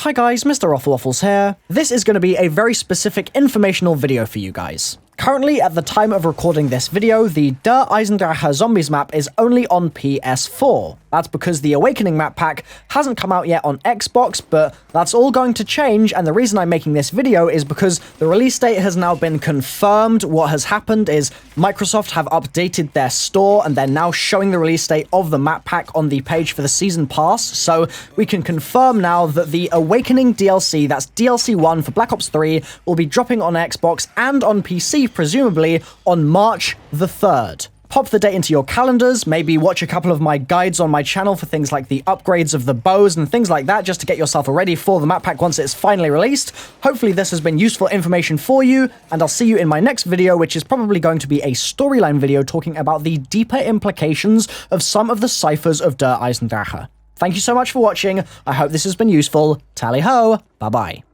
Hi guys, MrRoflWaffles here. This is going to be a very specific informational video for you guys. Currently, at the time of recording this video, the Eisendrache Zombies map is only on PS4. That's because the Awakening map pack hasn't come out yet on Xbox, but that's all going to change, and the reason I'm making this video is because the release date has now been confirmed. What has happened is Microsoft have updated their store, and they're now showing the release date of the map pack on the page for the Season Pass, so we can confirm now that the Awakening DLC, that's DLC 1 for Black Ops 3, will be dropping on Xbox and on PC, presumably on March the 3rd. Pop the date into your calendars, maybe watch a couple of my guides on my channel for things like the upgrades of the bows and things like that, just to get yourself ready for the map pack once it's finally released. Hopefully this has been useful information for you, and I'll see you in my next video, which is probably going to be a storyline video talking about the deeper implications of some of the ciphers of Eisendrache. Thank you so much for watching, I hope this has been useful. Tally ho, bye bye.